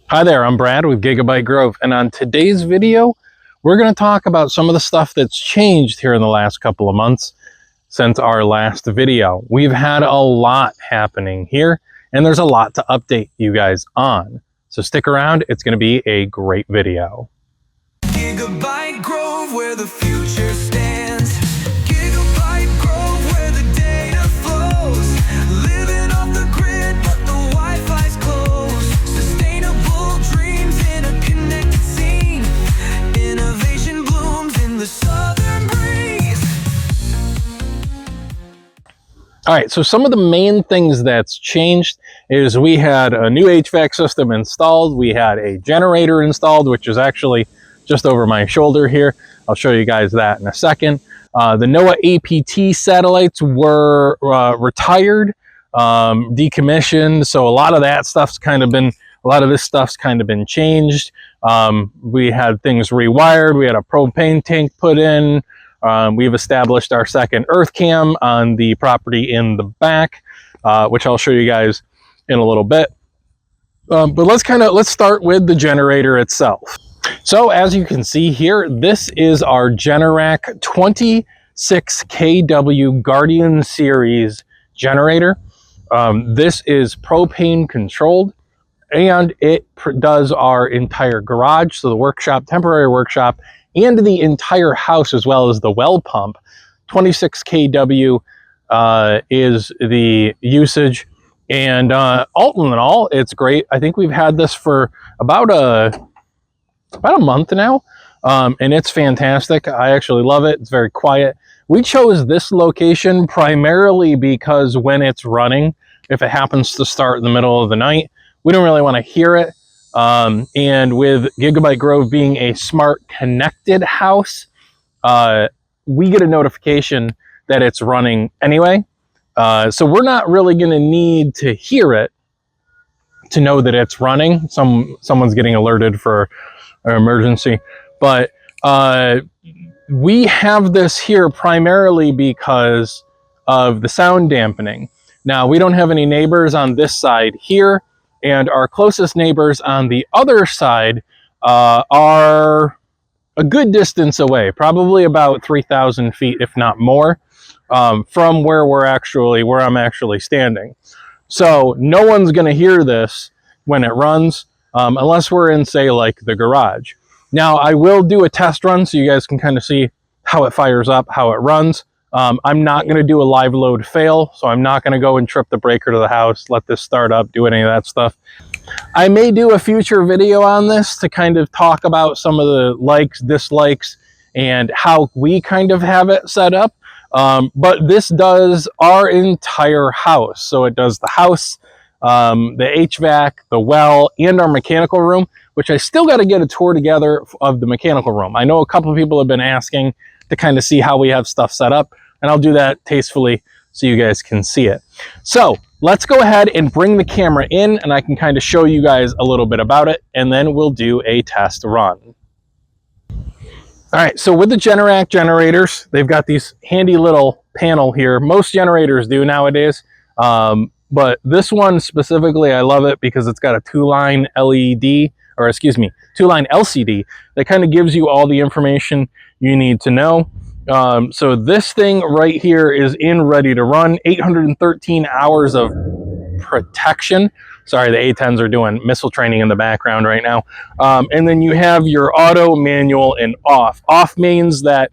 Hi there, I'm Brad with Gigabyte Grove, and on today's video, we're going to talk about some of the stuff that's changed here in the last couple of months since our last video. We've had a lot happening here, and there's a lot to update you guys on. So stick around, it's going to be a great video. Gigabyte Grove, where the future stands. Gigabyte Grove, where the data flows. Living off the grid, but the Wi-Fi's closed. Sustainable dreams in a connected scene. Innovation blooms in the southern breeze. All right, so some of the main things that's changed is we had a new HVAC system installed. We had a generator installed, which is actually just over my shoulder here. I'll show you guys that in a second. The NOAA APT satellites were retired, decommissioned. So a lot of that stuff's kind of been, a lot of this stuff's kind of been changed. We had things rewired. We had a propane tank put in. We've established our second earth cam on the property in the back, which I'll show you guys in a little bit. But let's start with the generator itself. So as you can see here, this is our Generac 26 kW Guardian Series generator. This is propane controlled, and it does our entire garage, so the workshop, temporary workshop, and the entire house, as well as the well pump. 26 kW is the usage, and all in all, it's great. I think we've had this for about a month now, and it's fantastic. I actually love it. It's very quiet. We chose this location primarily because when it's running, if it happens to start in the middle of the night, we don't really want to hear it. And with Gigabyte Grove being a smart connected house, we get a notification that it's running anyway. So we're not really going to need to hear it to know that it's running. Someone's getting alerted for an emergency, but we have this here primarily because of the sound dampening. Now, we don't have any neighbors on this side here, and our closest neighbors on the other side are a good distance away, probably about 3,000 feet, if not more, from where I'm actually standing. So no one's going to hear this when it runs, unless we're in, say, like the garage. Now, I will do a test run so you guys can kind of see how it fires up, how it runs. I'm not going to do a live load fail, so I'm not going to go and trip the breaker to the house, let this start up, do any of that stuff. I may do a future video on this to kind of talk about some of the likes, dislikes, and how we kind of have it set up. But this does our entire house. So it does the house, the HVAC, the well, and our mechanical room, which I still got to get a tour together of the mechanical room. I know a couple of people have been asking to kind of see how we have stuff set up, and I'll do that tastefully so you guys can see it. So let's go ahead and bring the camera in, and I can kind of show you guys a little bit about it, and then we'll do a test run. All right, so with the Generac generators, they've got these handy little panel here. Most generators do nowadays, but this one specifically, I love it because it's got a two-line LED, or excuse me, two-line LCD that kind of gives you all the information you need to know. So this thing right here is ready to run. 813 hours of protection. Sorry, the A-10s are doing missile training in the background right now. And then you have your auto, manual, and off. Off means that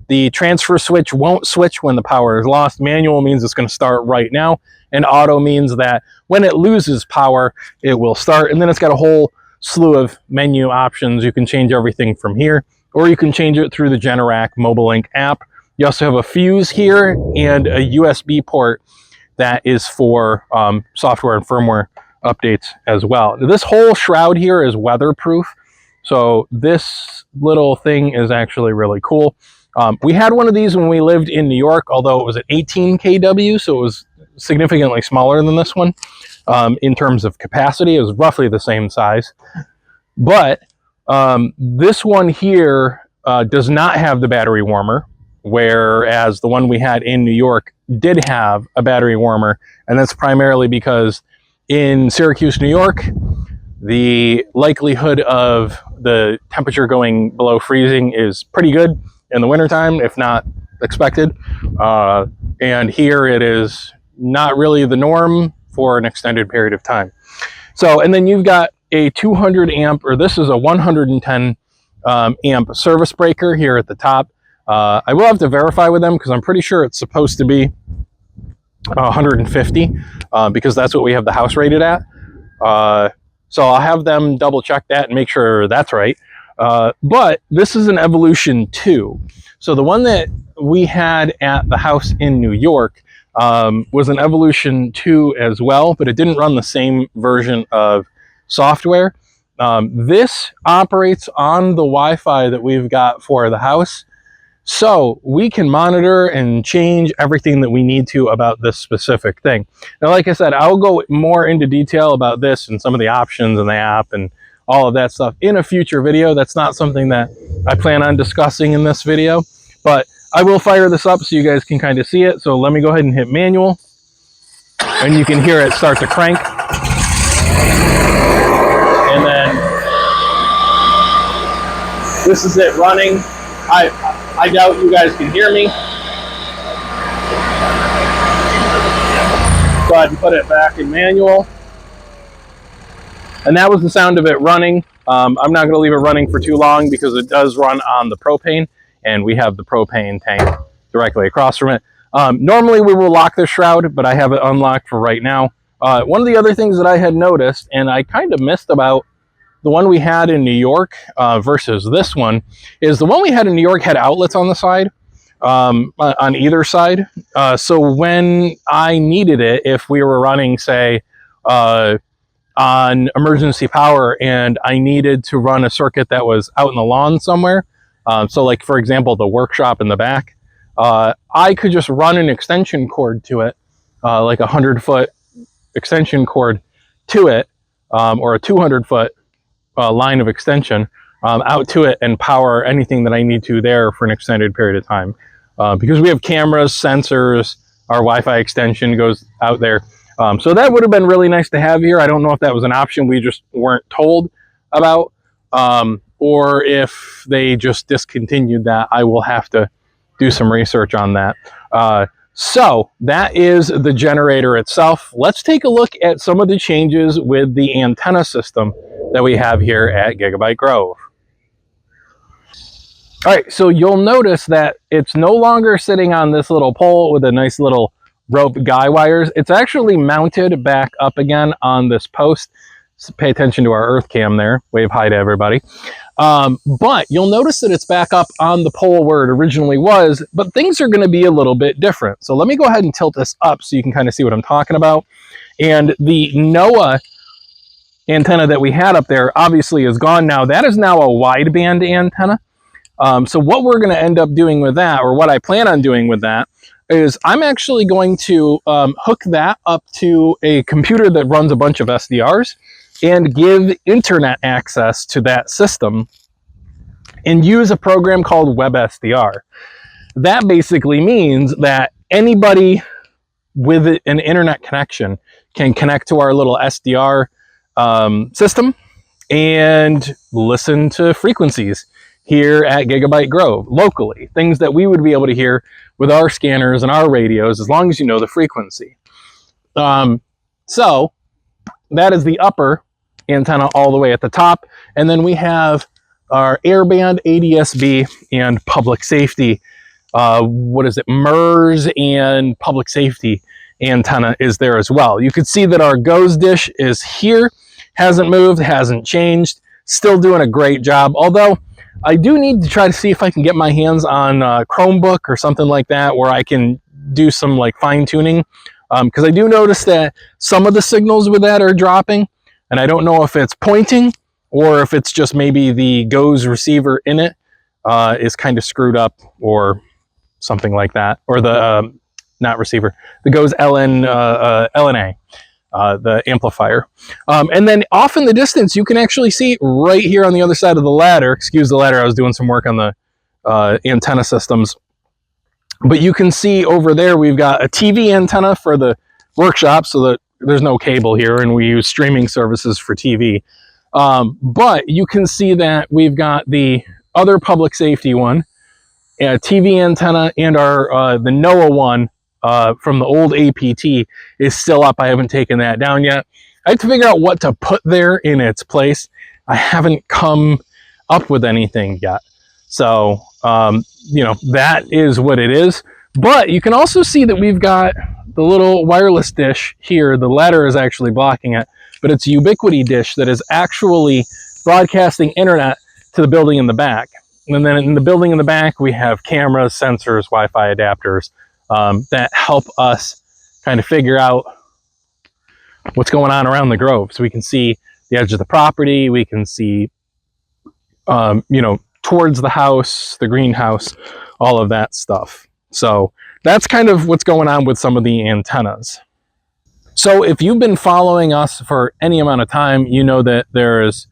the transfer switch won't switch when the power is lost. Manual means it's going to start right now. And auto means that when it loses power, it will start. And then it's got a whole slew of menu options. You can change everything from here, or you can change it through the Generac Mobile Link app. You also have a fuse here and a USB port that is for software and firmware updates as well. This whole shroud here is weatherproof, so this little thing is actually really cool. We had one of these when we lived in New York, although it was at 18 kW, so it was significantly smaller than this one. In terms of capacity, it was roughly the same size. But this one here does not have the battery warmer, whereas the one we had in New York did have a battery warmer, and that's primarily because in Syracuse, New York, the likelihood of the temperature going below freezing is pretty good in the wintertime, if not expected. And here it is not really the norm for an extended period of time. So, and then you've got a 200 amp, or this is a 110 amp service breaker here at the top. I will have to verify with them because I'm pretty sure it's supposed to be 150 because that's what we have the house rated at. So I'll have them double check that and make sure that's right. But this is an Evolution 2. So the one that we had at the house in New York was an Evolution 2 as well, but it didn't run the same version of software. This operates on the Wi-Fi that we've got for the house. So we can monitor and change everything that we need to about this specific thing. Now, like I said, I'll go more into detail about this and some of the options in the app and all of that stuff in a future video. That's not something that I plan on discussing in this video, but I will fire this up so you guys can kind of see it. So let me go ahead and hit manual, and you can hear it start to crank. And then this is it running. I doubt you guys can hear me. Go ahead and put it back in manual. And that was the sound of it running. I'm not going to leave it running for too long because it does run on the propane, and we have the propane tank directly across from it. Normally we will lock the shroud, but I have it unlocked for right now. One of the other things that I had noticed, and I kind of missed about the one we had in New York versus this one, is the one we had in New York had outlets on the side, on either side. So when I needed it, if we were running, say, on emergency power and I needed to run a circuit that was out in the lawn somewhere, so like, for example, the workshop in the back, I could just run an extension cord to it, like a 100-foot extension cord to it, or a 200-foot line of extension out to it and power anything that I need to there for an extended period of time. Because we have cameras, sensors, our Wi-Fi extension goes out there. So that would have been really nice to have here. I don't know if that was an option we just weren't told about, or if they just discontinued that. I will have to do some research on that. So that is the generator itself. Let's take a look at some of the changes with the antenna system that we have here at Gigabyte Grove. All right, so you'll notice that it's no longer sitting on this little pole with a nice little rope guy wires. It's actually mounted back up again on this post. So pay attention to our earth cam there. Wave hi to everybody. But you'll notice that it's back up on the pole where it originally was, but things are going to be a little bit different. So let me go ahead and tilt this up so you can kind of see what I'm talking about. And the NOAA antenna that we had up there obviously is gone now. That is now a wideband antenna. So what we're going to end up doing with that, or what I plan on doing with that, is I'm actually going to hook that up to a computer that runs a bunch of SDRs and give internet access to that system and use a program called WebSDR. That basically means that anybody with an internet connection can connect to our little SDR system and listen to frequencies here at Gigabyte Grove locally, things that we would be able to hear with our scanners and our radios, as long as you know the frequency. So that is the upper antenna all the way at the top. And then we have our airband, ADS-B, and public safety. MERS and public safety antenna is there as well. You can see that our GOES dish is here, hasn't moved, hasn't changed, still doing a great job. Although I do need to try to see if I can get my hands on a Chromebook or something like that where I can do some like fine tuning. Because I do notice that some of the signals with that are dropping, and I don't know if it's pointing or if it's just maybe the GOES receiver in it is kind of screwed up or something like that, or the not receiver, the GOES LNA, the amplifier. And then off in the distance, you can actually see right here on the other side of the ladder, excuse the ladder, I was doing some work on the antenna systems, but you can see over there we've got a TV antenna for the workshop so that there's no cable here, and we use streaming services for TV. But you can see that we've got the other public safety one, a TV antenna, and our the NOAA one from the old APT is still up. I haven't taken that down yet. I have to figure out what to put there in its place. I haven't come up with anything yet. So, you know, that is what it is. But you can also see that we've got the little wireless dish here. The ladder is actually blocking it, but it's a Ubiquiti dish that is actually broadcasting internet to the building in the back. And then in the building in the back, we have cameras, sensors, Wi-Fi adapters that help us kind of figure out what's going on around the Grove. So we can see the edge of the property. We can see, you know, towards the house, the greenhouse, all of that stuff. So that's kind of what's going on with some of the antennas. So if you've been following us for any amount of time, you know that there is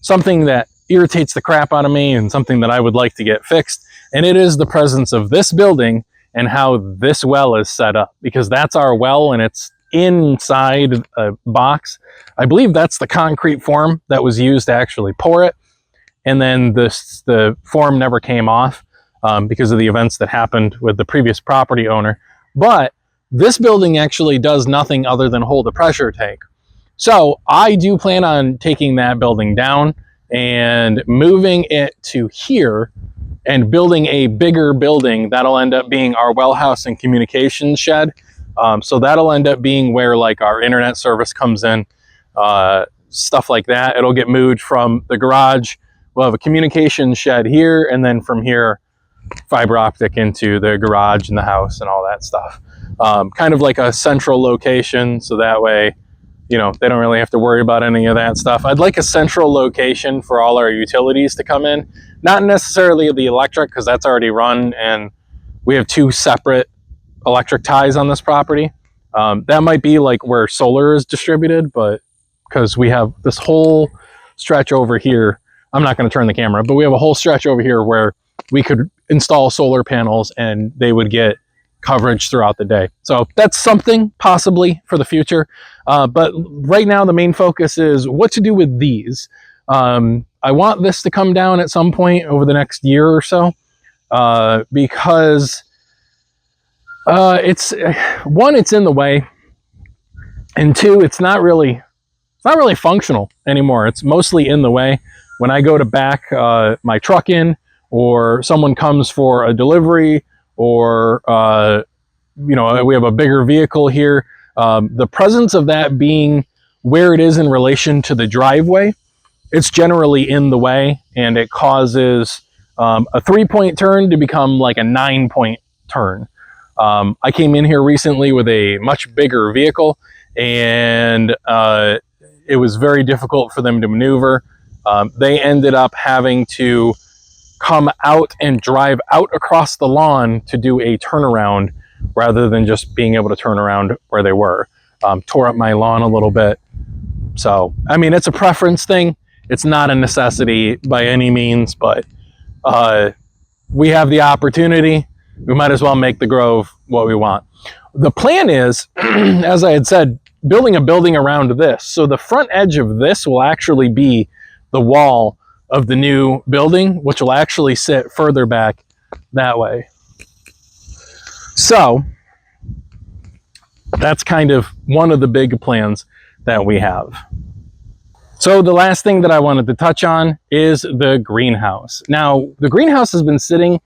something that irritates the crap out of me and something that I would like to get fixed. And it is the presence of this building and how this well is set up, because that's our well and it's inside a box. I believe that's the concrete form that was used to actually pour it. And then the form never came off because of the events that happened with the previous property owner. But this building actually does nothing other than hold a pressure tank. So I do plan on taking that building down and moving it to here and building a bigger building that'll end up being our well house and communications shed. So that'll end up being where like our internet service comes in, stuff like that. It'll get moved from the garage. We'll have a communication shed here, and then from here, fiber optic into the garage and the house and all that stuff. Kind of like a central location, so that way, you know, they don't really have to worry about any of that stuff. I'd like a central location for all our utilities to come in. Not necessarily the electric, because that's already run, and we have two separate electric ties on this property. That might be like where solar is distributed, but because we have this whole stretch over here, I'm not going to turn the camera, but we have a whole stretch over here where we could install solar panels and they would get coverage throughout the day. So that's something possibly for the future. But right now, the main focus is what to do with these. I want this to come down at some point over the next year or so, because it's one, it's in the way, and two, it's not really functional anymore. It's mostly in the way. When I go to back my truck in, or someone comes for a delivery, or you know, we have a bigger vehicle here, the presence of that being where it is in relation to the driveway, it's generally in the way, and it causes a 3-point turn to become like a 9-point turn. I came in here recently with a much bigger vehicle, and it was very difficult for them to maneuver. They ended up having to come out and drive out across the lawn to do a turnaround rather than just being able to turn around where they were. Tore up my lawn a little bit. So, I mean, it's a preference thing. It's not a necessity by any means, but we have the opportunity. We might as well make the Grove what we want. The plan is, as I had said, building a building around this. So the front edge of this will actually be the wall of the new building, which will actually sit further back that way. So that's kind of one of the big plans that we have. So the last thing that I wanted to touch on is the greenhouse. Now, the greenhouse has been sitting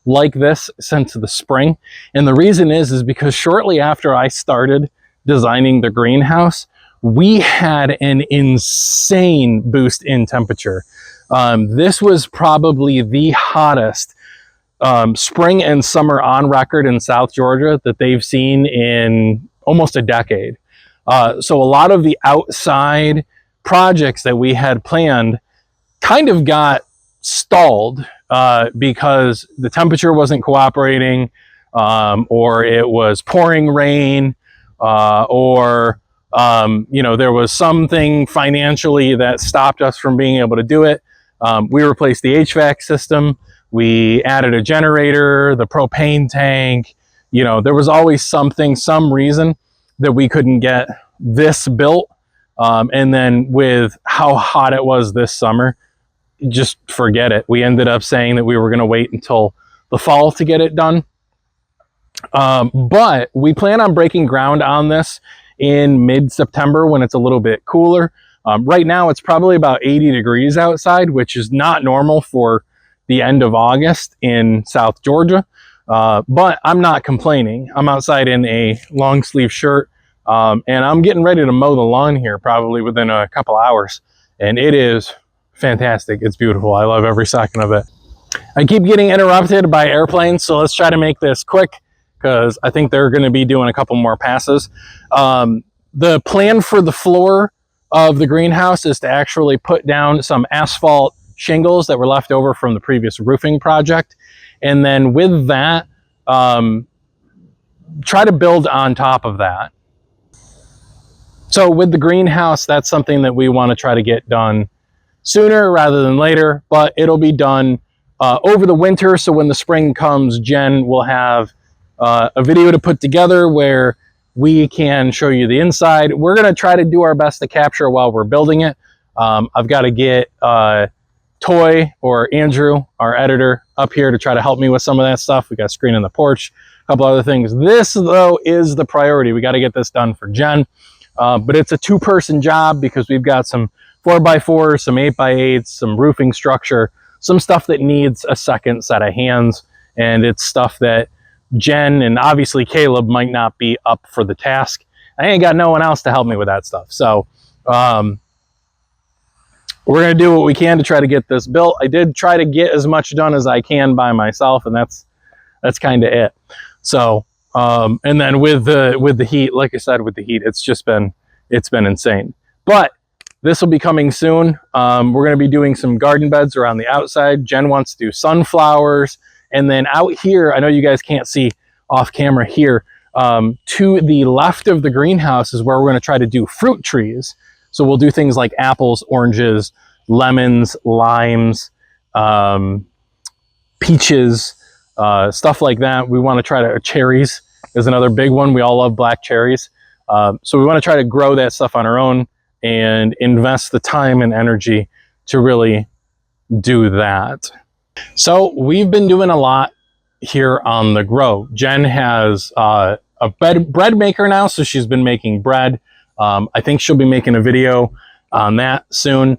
like this since the spring. And the reason is because shortly after I started designing the greenhouse, we had an insane boost in temperature. This was probably the hottest spring and summer on record in South Georgia that they've seen in almost a decade. So a lot of the outside projects that we had planned kind of got stalled because the temperature wasn't cooperating, or it was pouring rain, or you know, there was something financially that stopped us from being able to do it. We replaced the HVAC system. We added a generator, the propane tank. You know, there was always something, some reason that we couldn't get this built And then with how hot it was this summer, just forget it. We ended up saying that we were going to wait until the fall to get it done. But we plan on breaking ground on this in mid-September when it's a little bit cooler. Right now it's probably about 80 degrees outside, which is not normal for the end of August in South Georgia. But I'm not complaining. I'm outside in a long sleeve shirt, and I'm getting ready to mow the lawn here probably within a couple hours. And it is fantastic. It's beautiful. I love every second of it. I keep getting interrupted by airplanes, so let's try to make this quick because I think they're going to be doing a couple more passes. The plan for the floor of the greenhouse is to actually put down some asphalt shingles that were left over from the previous roofing project. And then with that, try to build on top of that. So with the greenhouse, that's something that we want to try to get done sooner rather than later, but it'll be done over the winter. So when the spring comes, Jen will have a video to put together where we can show you the inside. We're going to try to do our best to capture while we're building it. I've got to get Toy or Andrew, our editor, up here to try to help me with some of that stuff. We got a screen in the porch, a couple other things. This, though, is the priority. We got to get this done for Jen. But it's a two-person job because we've got some 4x4s, some 8x8s, some roofing structure, some stuff that needs a second set of hands. And it's stuff that Jen and obviously Caleb might not be up for the task. I ain't got no one else to help me with that stuff. So we're going to do what we can to try to get this built. I did try to get as much done as I can by myself, and that's kind of it. So and then with the heat, like I said, with the heat, it's been insane. But this will be coming soon. We're going to be doing some garden beds around the outside. Jen wants to do sunflowers. And then out here, I know you guys can't see off camera here, to the left of the greenhouse is where we're going to try to do fruit trees. So we'll do things like apples, oranges, lemons, limes, peaches, stuff like that. We want to try to, cherries is another big one. We all love black cherries. So we want to try to grow that stuff on our own and invest the time and energy to really do that. So we've been doing a lot here on the Grove. Jen has a bread maker now, so she's been making bread. I think she'll be making a video on that soon.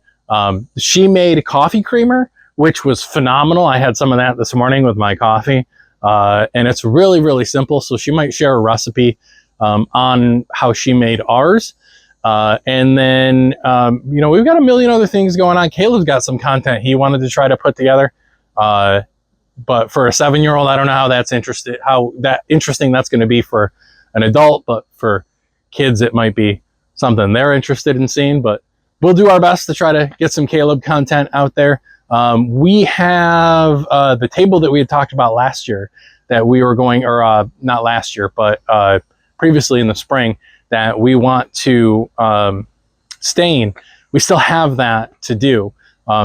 She made a coffee creamer, which was phenomenal. I had some of that this morning with my coffee, and it's really, really simple. So she might share a recipe on how she made ours. And then, you know, we've got a million other things going on. Caleb's got some content he wanted to try to put together. But for a 7-year-old, I don't know how interesting that's going to be for an adult, but for kids, it might be something they're interested in seeing. But we'll do our best to try to get some Caleb content out there. We have the table that we had talked about last year that we were going, or not last year, but previously in the spring, that we want to stain. We still have that to do.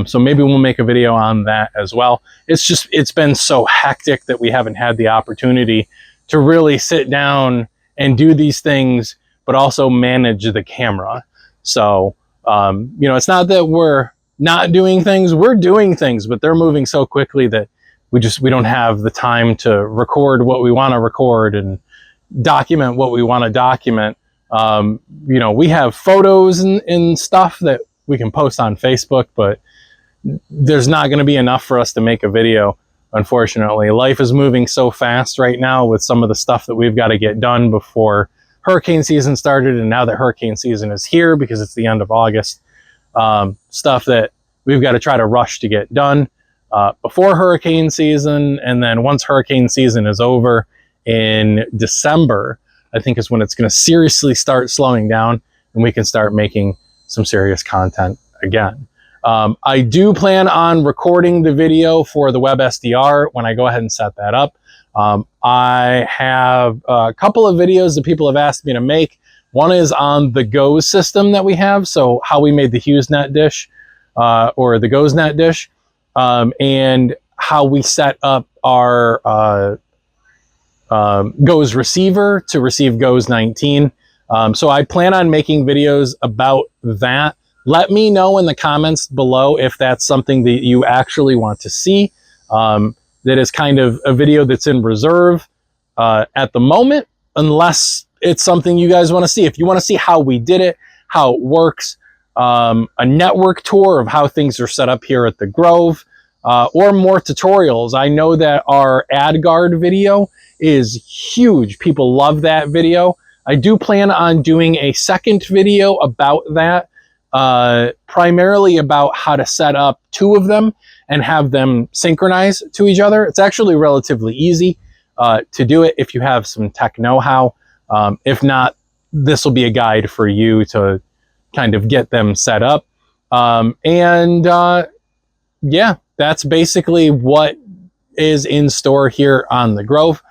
So maybe we'll make a video on that as well. It's been so hectic that we haven't had the opportunity to really sit down and do these things, but also manage the camera. So, you know, it's not that we're not doing things, we're doing things, but they're moving so quickly that we don't have the time to record what we want to record and document what we want to document. You know, we have photos and stuff that we can post on Facebook, but there's not going to be enough for us to make a video, unfortunately. Life is moving so fast right now with some of the stuff that we've got to get done before hurricane season started, and now that hurricane season is here because it's the end of August, stuff that we've got to try to rush to get done before hurricane season. And then once hurricane season is over in December, I think is when it's going to seriously start slowing down and we can start making some serious content again. I do plan on recording the video for the web SDR when I go ahead and set that up. I have a couple of videos that people have asked me to make. One is on the Goes system that we have, so how we made the HughesNet dish or the GoesNet dish, and how we set up our Goes receiver to receive Goes 19. So I plan on making videos about that. Let me know in the comments below if that's something that you actually want to see. That is kind of a video that's in reserve at the moment, unless it's something you guys want to see. If you want to see how we did it, how it works, a network tour of how things are set up here at the Grove, or more tutorials. I know that our AdGuard video is huge. People love that video. I do plan on doing a second video about that, primarily about how to set up two of them and have them synchronize to each other. It's actually relatively easy to do it if you have some tech know-how. If not, this will be a guide for you to kind of get them set up. Yeah, that's basically what is in store here on the Grove.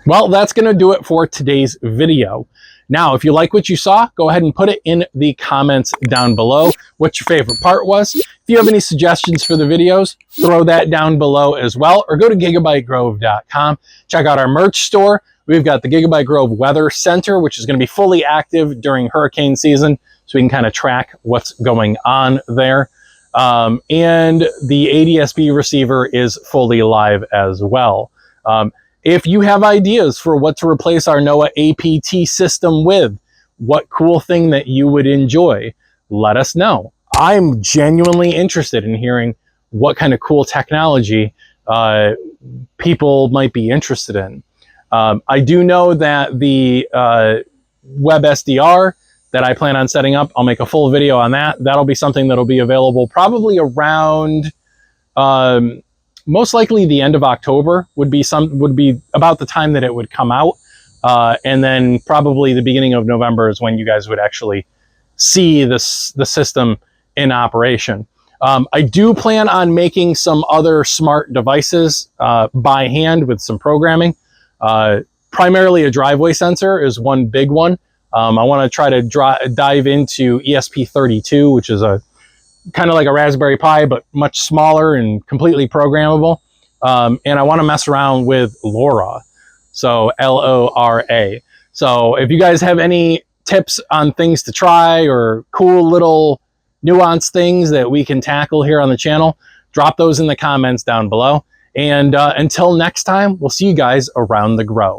Well, that's going to do it for today's video. Now, if you like what you saw, go ahead and put it in the comments down below what your favorite part was. If you have any suggestions for the videos, throw that down below as well, or go to gigabytegrove.com. Check out our merch store. We've got the Gigabyte Grove Weather Center, which is going to be fully active during hurricane season, so we can kind of track what's going on there. And the ADSB receiver is fully live as well. If you have ideas for what to replace our NOAA APT system with, what cool thing that you would enjoy, let us know. I'm genuinely interested in hearing what kind of cool technology people might be interested in. I do know that the web SDR that I plan on setting up, I'll make a full video on that. That'll be something that'll be available probably around most likely the end of October would be about the time that it would come out. And then probably the beginning of November is when you guys would actually see the system in operation. I do plan on making some other smart devices by hand with some programming. Primarily a driveway sensor is one big one. I want to try to dive into ESP32, which is a kind of like a Raspberry Pi, but much smaller and completely programmable. And I want to mess around with LoRa. So LoRa. So if you guys have any tips on things to try or cool little nuanced things that we can tackle here on the channel, drop those in the comments down below. And until next time, we'll see you guys around the Grove.